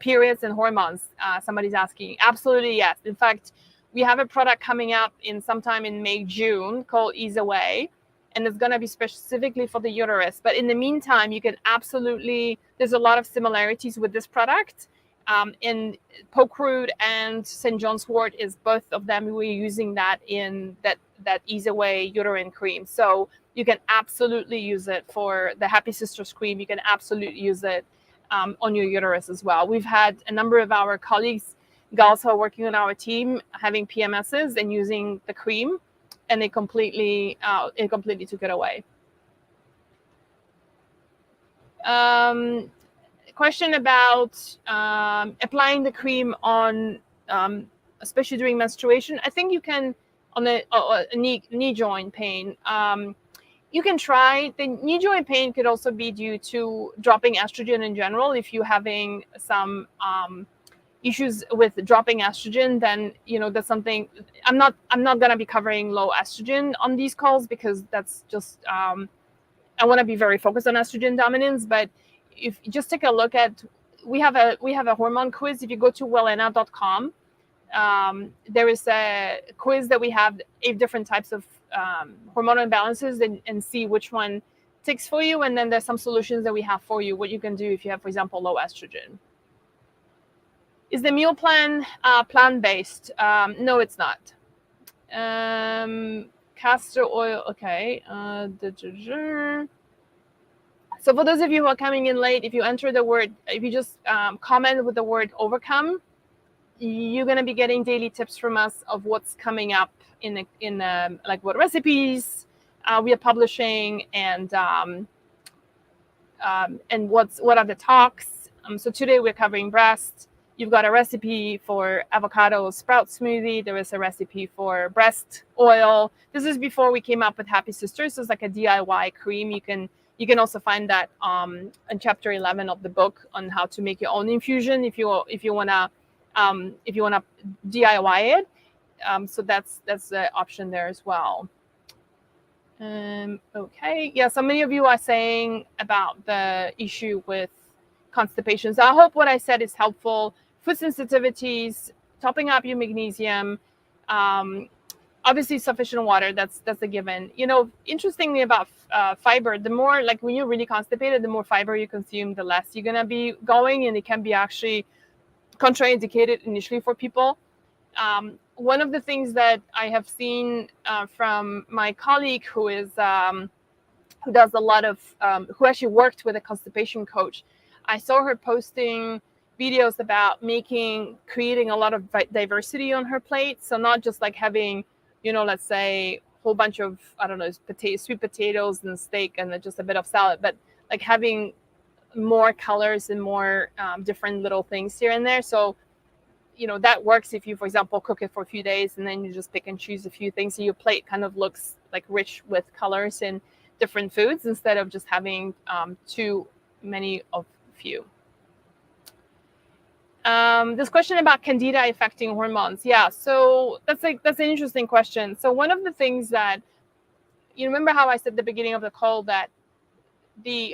periods and hormones? Somebody's asking. Absolutely, yes. In fact, we have a product coming up sometime in May, June called Ease Away, and it's going to be specifically for the uterus. But in the meantime, you can absolutely, there's a lot of similarities with this product. And poke root and St. John's wort is both of them. We're using that in that Ease Away uterine cream. So you can absolutely use it for the Happy Sisters cream. You can absolutely use it on your uterus as well. We've had a number of our colleagues, gals who are working on our team, having PMSs and using the cream, and it completely took it away. Question about applying the cream on, especially during menstruation. I think you can, on a knee joint pain, you can try. The knee joint pain could also be due to dropping estrogen in general. If you're having some issues with dropping estrogen, then that's something. I'm not going to be covering low estrogen on these calls, because that's just I want to be very focused on estrogen dominance. But if you just take a look at, we have a hormone quiz. If you go to wellena.com, there is a quiz that we have 8 different types of hormonal imbalances, and see which one ticks for you. And then there's some solutions that we have for you, what you can do if you have, for example, low estrogen. Is the meal plan plant-based? No, it's not. Castor oil, okay. So for those of you who are coming in late, if you enter the word, if you just comment with the word overcome, you're going to be getting daily tips from us of what's coming up in like what recipes we are publishing, and what are the talks. So today we're covering breast. You've got a recipe for avocado sprout smoothie. There is a recipe for breast oil. This is before we came up with Happy Sisters. So it's like a DIY cream. You can also find that in chapter 11 of the book on how to make your own infusion if you wanna DIY it. So that's the option there as well. Okay, yeah. So many of you are saying about the issue with constipation. So I hope what I said is helpful. Food sensitivities, topping up your magnesium, obviously sufficient water. That's a given. Interestingly about fiber, the more, like, when you're really constipated, the more fiber you consume, the less you're gonna be going, and it can be actually contraindicated initially for people. One of the things that I have seen from my colleague who does a lot of, who actually worked with a constipation coach, I saw her posting videos about creating a lot of diversity on her plate. So not just like having, let's say whole bunch of, I don't know, sweet potatoes and steak and just a bit of salad, but like having more colors and more different little things here and there. So, that works if you, for example, cook it for a few days and then you just pick and choose a few things. So your plate kind of looks like rich with colors and different foods instead of just having too many of few. This question about candida affecting hormones. Yeah, so that's an interesting question. So one of the things that, you remember how I said at the beginning of the call that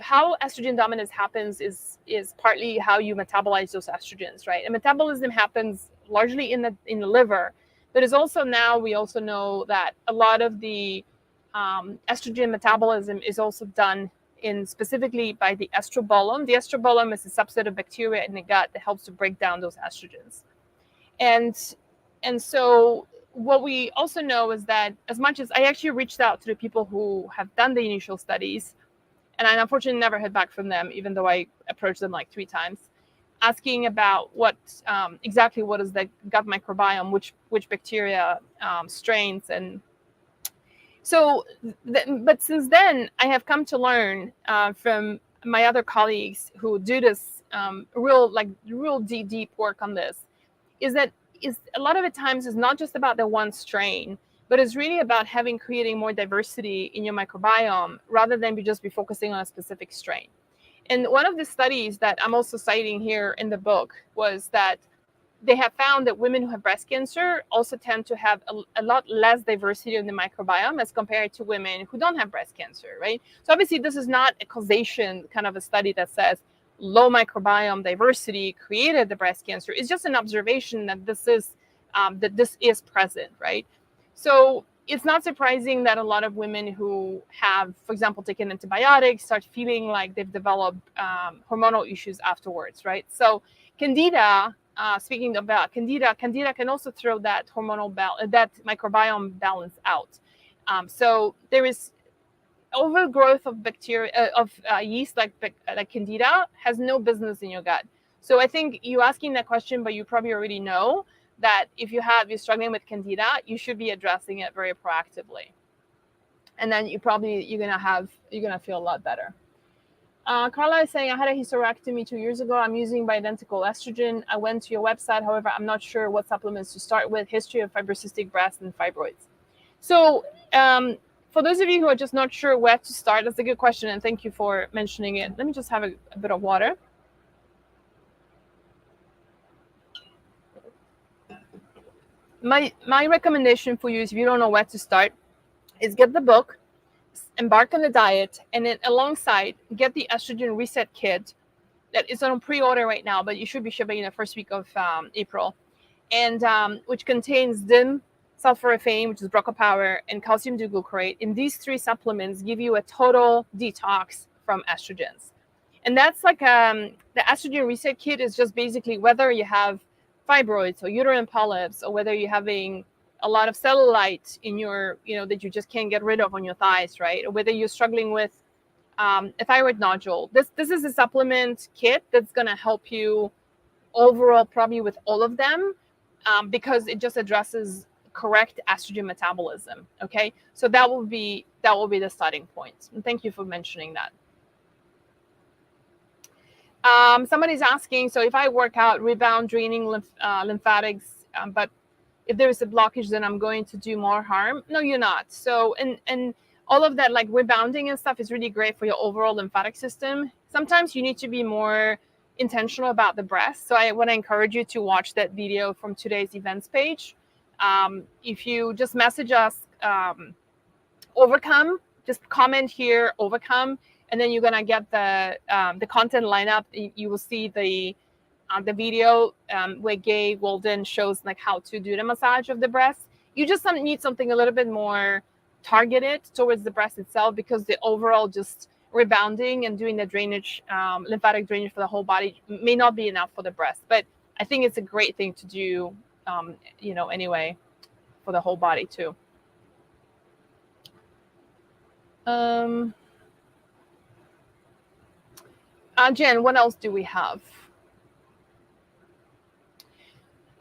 how estrogen dominance happens is partly how you metabolize those estrogens, right? And metabolism happens largely in the liver, but is also, now we also know that a lot of the estrogen metabolism is also done specifically by the estrobolome. The estrobolome is a subset of bacteria in the gut that helps to break down those estrogens. And so what we also know is that, as much as I actually reached out to the people who have done the initial studies, and I unfortunately never heard back from them, even though I approached them like 3 times, asking about exactly what is the gut microbiome, which bacteria, strains, and so. But since then, I have come to learn from my other colleagues who do this real deep work on this, is a lot of the times is not just about the one strain, but it's really about creating more diversity in your microbiome rather than just be focusing on a specific strain. And one of the studies that I'm also citing here in the book was that they have found that women who have breast cancer also tend to have a lot less diversity in the microbiome as compared to women who don't have breast cancer, right? So obviously this is not a causation kind of a study that says low microbiome diversity created the breast cancer. It's just an observation that this is present, right? So it's not surprising that a lot of women who have, for example, taken antibiotics start feeling like they've developed hormonal issues afterwards, right? So candida, speaking about candida can also throw that that microbiome balance out. So there is overgrowth of bacteria, of yeast like candida has no business in your gut. So I think you asking that question, but you probably already know that if you're struggling with candida, you should be addressing it very proactively, and then you're gonna feel a lot better. Carla is saying, I had a hysterectomy 2 years ago. I'm using bioidentical estrogen. I went to your website. However, I'm not sure what supplements to start with. History of fibrocystic breast and fibroids. So for those of you who are just not sure where to start, that's a good question, and thank you for mentioning it. Let me just have a bit of water. My recommendation for you is, if you don't know where to start, is get the book, embark on the diet, and then alongside get the estrogen reset kit that is on pre-order right now, but you should be shipping in the first week of April, and which contains DIM, sulforaphane, which is broco power, and calcium D-glucarate. And these 3 supplements give you a total detox from estrogens. And that's like the estrogen reset kit is just basically whether you have fibroids or uterine polyps, or whether you're having a lot of cellulite in your, that you just can't get rid of on your thighs, right? Or whether you're struggling with a thyroid nodule. This is a supplement kit that's going to help you overall, probably with all of them, because it just addresses correct estrogen metabolism. Okay, so that will be the starting point. And thank you for mentioning that. Somebody's asking, so if I work out, rebound, draining lymphatics, but if there is a blockage, then I'm going to do more harm. No, you're not. So, and all of that, like rebounding and stuff, is really great for your overall lymphatic system. Sometimes you need to be more intentional about the breast. So I want to encourage you to watch that video from today's events page. If you just message us, overcome, just comment here, overcome, and then you're gonna get the content lineup. You will see the video where Gay Walden shows like how to do the massage of the breast. You just need something a little bit more targeted towards the breast itself, because the overall just rebounding and doing the drainage, lymphatic drainage for the whole body may not be enough for the breast. But I think it's a great thing to do, anyway, for the whole body too. Jen, what else do we have?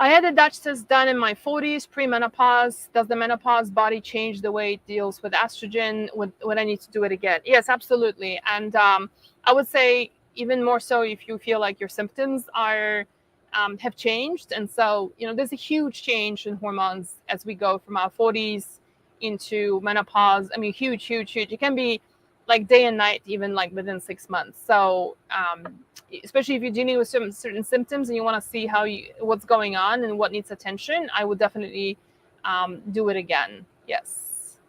I had a Dutch test done in my 40s, pre-menopause. Does the menopause body change the way it deals with estrogen? Would I need to do it again? Yes, absolutely. And I would say even more so if you feel like your symptoms are have changed. And so, there's a huge change in hormones as we go from our 40s into menopause. I mean, huge, huge, huge. It can be like day and night, even like within 6 months. So, especially if you're dealing with certain symptoms and you want to see what's going on and what needs attention, I would definitely do it again. Yes.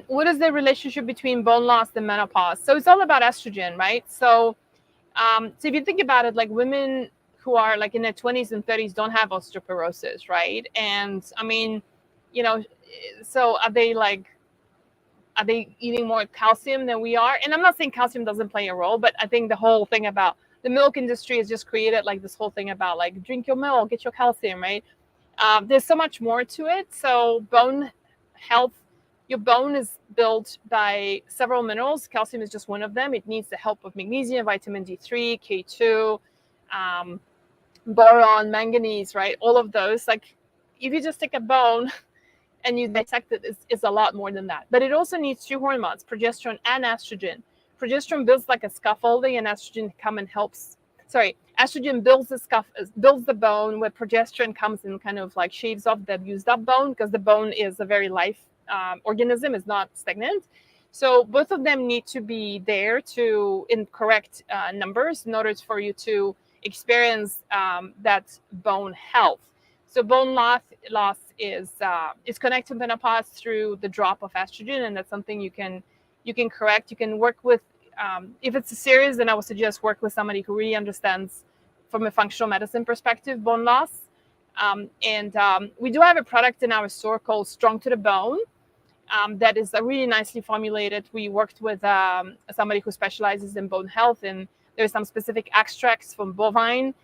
What is the relationship between bone loss and menopause? So it's all about estrogen, right? So if you think about it, like women who are like in their 20s and 30s don't have osteoporosis, right? And I mean, so are they eating more calcium than we are? And I'm not saying calcium doesn't play a role, but I think the whole thing about the milk industry has just created like this whole thing about like drink your milk, get your calcium, right? There's so much more to it. So bone health, your bone is built by several minerals. Calcium is just one of them. It needs the help of magnesium, vitamin D3, K2, boron, manganese, right? All of those. Like if you just take a bone and you dissect it, it's a lot more than that. But it also needs two hormones, progesterone and estrogen. Progesterone builds like a scaffolding, and estrogen estrogen builds the bone, where progesterone comes and kind of like shaves off the used up bone, because the bone is a very life organism, is not stagnant. So both of them need to be there in correct numbers in order for you to experience that bone health. So bone loss is connected to menopause through the drop of estrogen, and that's something you can correct. You can work with, if it's serious, then I would suggest work with somebody who really understands from a functional medicine perspective bone loss. We do have a product in our store called Strong to the Bone that is really nicely formulated. We worked with somebody who specializes in bone health, and there's some specific extracts from bovine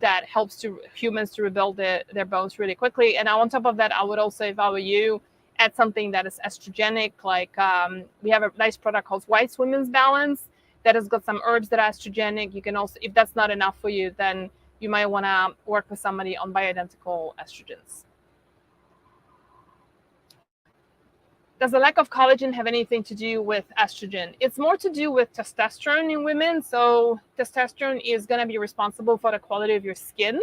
that helps humans to rebuild their bones really quickly. And on top of that, I would also, if I were you, add something that is estrogenic. Like we have a nice product called White's Women's Balance that has got some herbs that are estrogenic. You can also, if that's not enough for you, then you might want to work with somebody on bioidentical estrogens. Does the lack of collagen have anything to do with estrogen? It's more to do with testosterone in women. So testosterone is going to be responsible for the quality of your skin.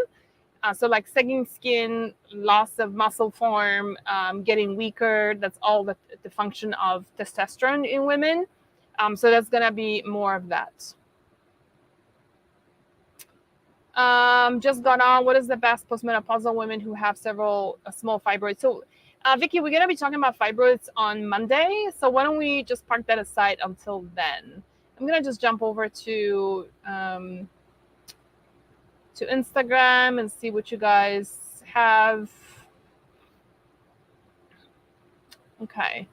So like sagging skin, loss of muscle form, getting weaker, that's all the function of testosterone in women. So that's going to be more of that. Just got on, what is the best postmenopausal women who have several small fibroids? So Vicky, we're going to be talking about fibroids on Monday. So why don't we just park that aside until then? I'm going to just jump over to Instagram and see what you guys have. Okay.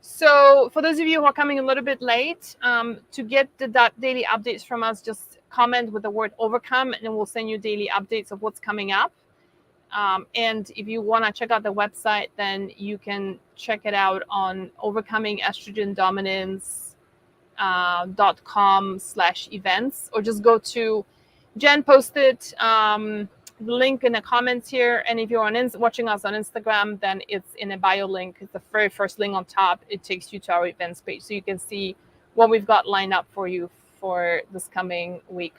So for those of you who are coming a little bit late, to get the daily updates from us, just comment with the word overcome, and then we'll send you daily updates of what's coming up. And if you want to check out the website, then you can check it out on overcomingestроgendominance.com/events, or just go to Jen posted the link in the comments here. And if you're watching us on Instagram, then it's in a bio link. It's the very first link on top. It takes you to our events page, so you can see what we've got lined up for you for this coming week.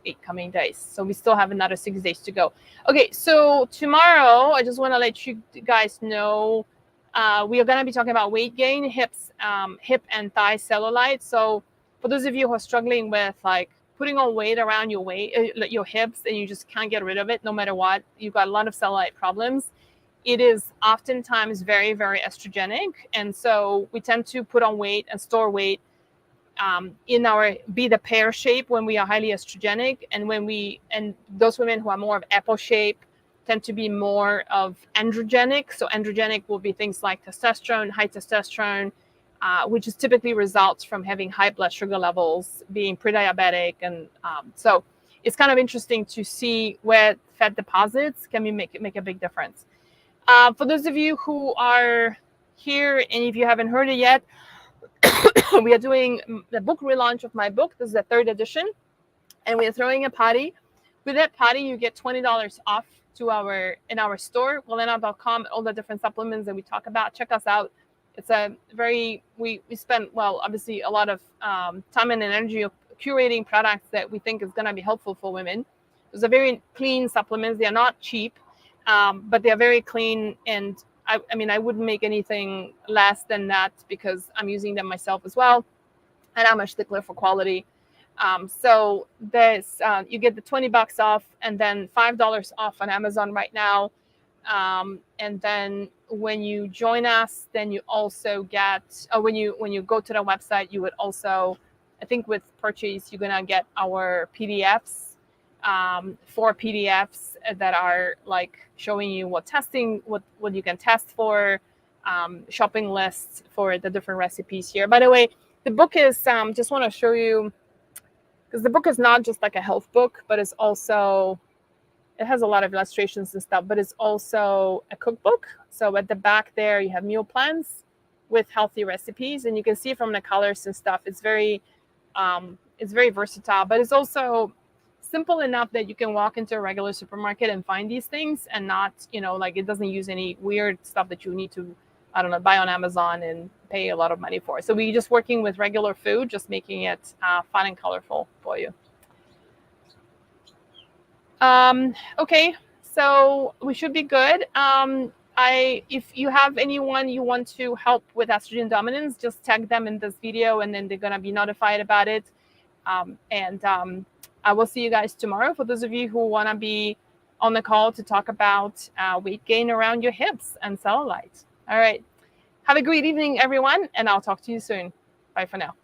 8 coming days. So we still have another 6 days to go. Okay, so tomorrow, I just want to let you guys know we are going to be talking about weight gain, hip and thigh cellulite. So for those of you who are struggling with like putting on weight around your hips, and you just can't get rid of it no matter what, you've got a lot of cellulite problems, it is oftentimes very, very estrogenic. And so we tend to put on weight and store weight be the pear shape when we are highly estrogenic, and those women who are more of apple shape tend to be more of androgenic. So androgenic will be things like testosterone, high testosterone, which is typically results from having high blood sugar levels, being pre-diabetic. And so it's kind of interesting to see where fat deposits can make a big difference. For those of you who are here, and if you haven't heard it yet, we are doing the book relaunch of my book. This is the 3rd edition. and we're throwing a party. With that party, you get $20 off in our store, welena.com, all the different supplements that we talk about. Check us out. It's a very, we spend, well, obviously a lot of time and energy curating products that we think is going to be helpful for women. Those are very clean supplements. They are not cheap, but they are very clean. And I mean, I wouldn't make anything less than that because I'm using them myself as well. And I'm a stickler for quality. So there's you get the $20 off, and then $5 off on Amazon right now. And then when you join us, then you also get when you go to the website, you would also, I think with purchase, you're gonna get our PDFs, 4 PDFs that are like showing you what you can test for, shopping lists for the different recipes here. By the way, the book is just want to show you, because the book is not just like a health book, but it's also, it has a lot of illustrations and stuff, but it's also a cookbook. So at the back there, you have meal plans with healthy recipes, and you can see from the colors and stuff, it's very versatile, but it's also simple enough that you can walk into a regular supermarket and find these things, and not, like, it doesn't use any weird stuff that you need to, I don't know, buy on Amazon and pay a lot of money for. So we're just working with regular food, just making it fun and colorful for you. Okay, so we should be good. If you have anyone you want to help with estrogen dominance, just tag them in this video, and then they're gonna be notified about it. I will see you guys tomorrow. For those of you who wanna be on the call to talk about weight gain around your hips and cellulite. All right. Have a great evening, everyone, and I'll talk to you soon. Bye for now.